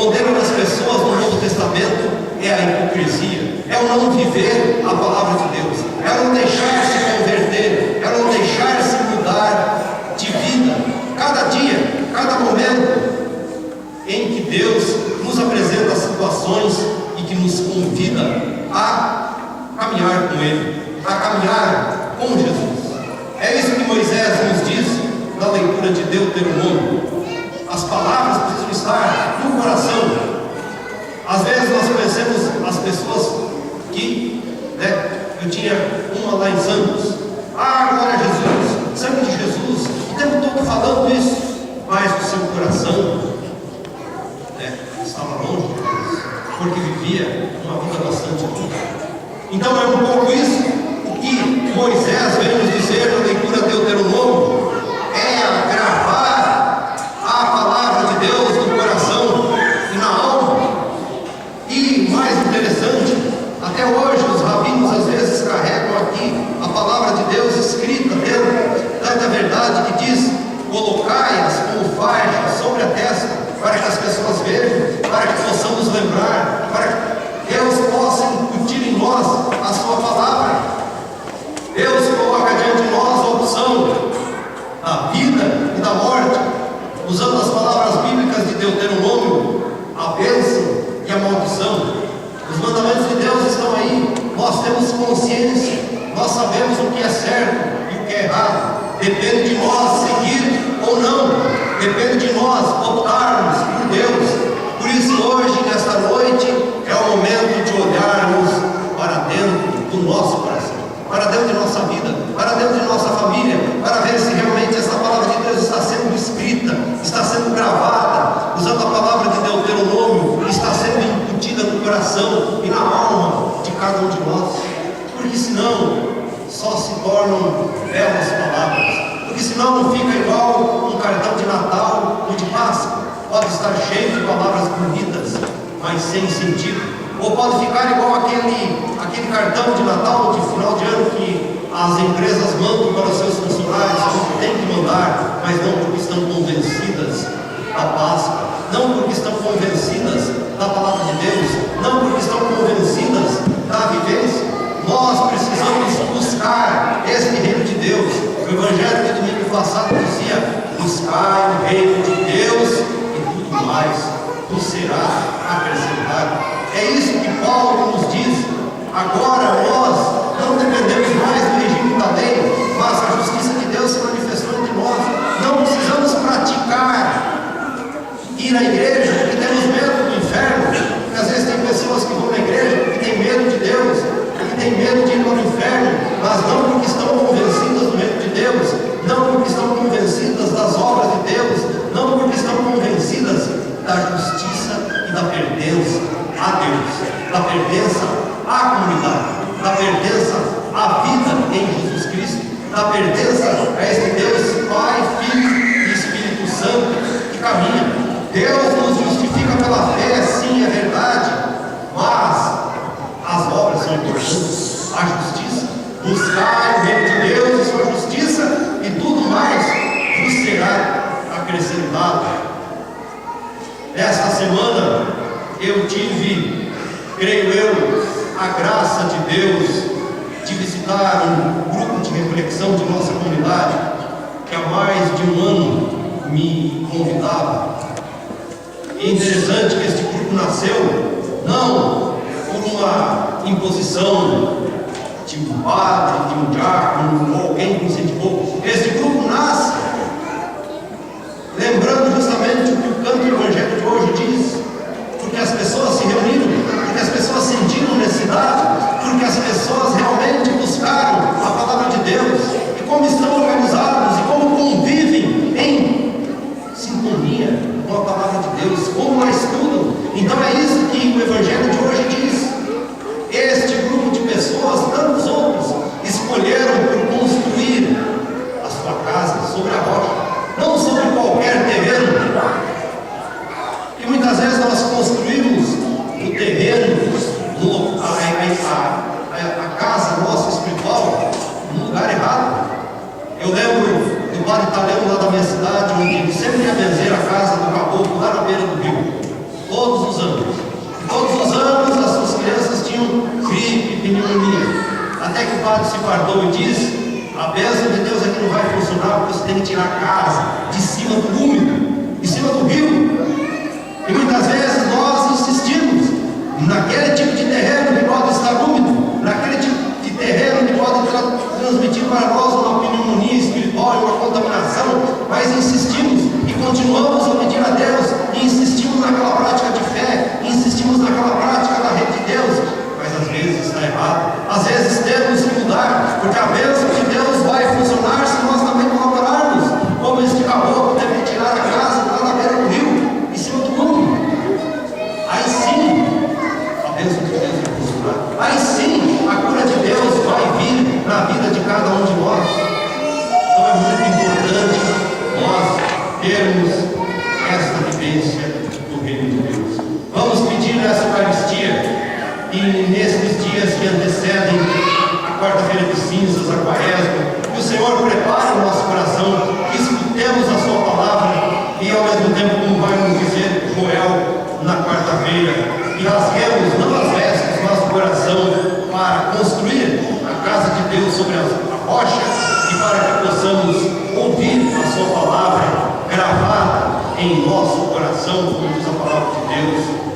modelo das pessoas no Novo Testamento é a hipocrisia, é o não viver a palavra de Deus, é o não deixar se converter, é o não deixar se mudar de vida. Cada dia, cada momento em que Deus nos apresenta situações e que nos convida a caminhar com Ele, a caminhar com Jesus. É isso que Moisés nos diz na leitura de Deuteronômio. As palavras precisam estar no coração. Às vezes nós conhecemos as pessoas que, eu tinha uma lá em Santos, glória a Jesus, sangue de Jesus, o tempo todo falando isso, mas o seu coração estava longe de Deus, porque vivia uma vida bastante dura. Então é um pouco isso o que Moisés vem nos dizer na leitura de Deuteronômio, é gravar a palavra de Deus no coração e na alma. E mais interessante, até hoje os rabinos às vezes carregam aqui a palavra de Deus escrita dentro da verdade, que diz: colocai-as como faixa sobre a testa, para que as pessoas vejam, para que possamos lembrar, para que Deus possa incutir em nós a sua palavra. Deus coloca diante de nós a opção da vida e da morte, usando as palavras bíblicas de Deuteronômio, a bênção e a maldição. Os mandamentos de Deus estão aí, nós temos consciência, nós sabemos o que é certo e o que é errado. Depende de nós seguir ou não, depende de nós optarmos por Deus. Por isso hoje, nesta noite, é o momento de olharmos para dentro do nosso coração, para dentro de nossa vida, para dentro de nossa família, para ver se realmente essa palavra de Deus está sendo escrita, está sendo gravada, usando a palavra de Deuteronômio, está sendo incutida no coração e na alma de cada um de nós. Porque senão só se tornam belas palavras, porque senão não fica igual um cartão de Natal ou de Páscoa. Pode estar cheio de palavras bonitas, mas sem sentido. Ou pode ficar igual aquele cartão de Natal, de final de ano, que as empresas mandam para os seus funcionários, porque tem que mandar, mas não porque estão convencidas da Páscoa, não porque estão convencidas da palavra de Deus, não porque estão convencidas da vivência. Nós precisamos buscar esse reino de Deus. O Evangelho de domingo passado dizia: buscai o reino de Deus e tudo mais vos será acrescentado. É isso que Paulo nos diz. Agora nós não dependemos mais do regime da lei, mas a justiça de Deus se manifestou entre nós. Não precisamos praticar ir à igreja porque temos medo do inferno. Porque às vezes tem pessoas que vão na igreja porque têm medo de Deus, porque têm medo de ir para o inferno, mas não porque estão convencidas do reino de Deus, não porque estão convencidas das obras de Deus, não porque estão convencidas da justiça e da pertença a Deus, da pertença à comunidade, da pertença à vida em Jesus Cristo, da pertença a esse Deus Pai, Filho e Espírito Santo que caminha. Deus nos justifica pela fé, sim, é verdade, mas as obras são importantes. A justiça, buscar o reino de Deus e sua justiça, e tudo mais vos será acrescentado. Esta semana eu tive, creio eu, a graça de Deus de visitar um grupo de reflexão de nossa comunidade, que há mais de um ano me convidava. E é interessante que este grupo nasceu não por uma imposição de um padre, de um diácono ou alguém que incentivou. Este grupo nasce lembrando justamente o que o canto do Evangelho de hoje diz, porque as pessoas se reuniram, porque as pessoas sentiram necessidade, porque as pessoas realmente buscaram a palavra de Deus, e como estão organizados e como convivem em sintonia com a palavra de Deus, como a estudam. Então é isso que o Evangelho de hoje diz. Este grupo de pessoas, tantos outros, escolheram por construir a sua casa sobre a rocha, não sobre qualquer terreno. E muitas vezes nós construímos o terreno, a casa nossa espiritual, no lugar errado. Eu lembro do bar italiano lá da minha cidade, onde ele sempre ia benzer a casa do caboclo lá na beira do rio. Todos até que o padre se fardou e disse: a bênção de Deus aqui não vai funcionar, porque você tem que tirar a casa de cima do úmido, de cima do rio. E muitas vezes nós insistimos naquele tipo de terreno que pode estar úmido, naquele tipo de terreno que pode transmitir para nós uma pneumonia espiritual e uma contaminação, mas insistimos e continuamos a pedir a Deus, e insistimos naquela prática de fé, insistimos naquela prática da rede de Deus, mas às vezes está errado. Às vezes temos que mudar, porque a bênção de Deus vai funcionar se nós também colaborarmos, como este caboclo teve que tirar a casa lá na beira do rio, em cima do mundo. Aí sim a bênção de Deus vai funcionar, aí sim a cura de Deus vai vir na vida de cada um de nós. Então é muito importante nós termos esta vivência do reino de Deus. Vamos pedir nessa Eucaristia, e nesses dias que antecedem a quarta-feira de cinzas, a quaresma, que o Senhor prepare o nosso coração, que escutemos a sua palavra, e ao mesmo tempo, como vai nos dizer Joel na quarta-feira, que rasguemos não as vestes, mas o coração, para construir a casa de Deus sobre a rocha, e para que possamos ouvir a sua palavra gravada em nosso coração, como diz a palavra de Deus.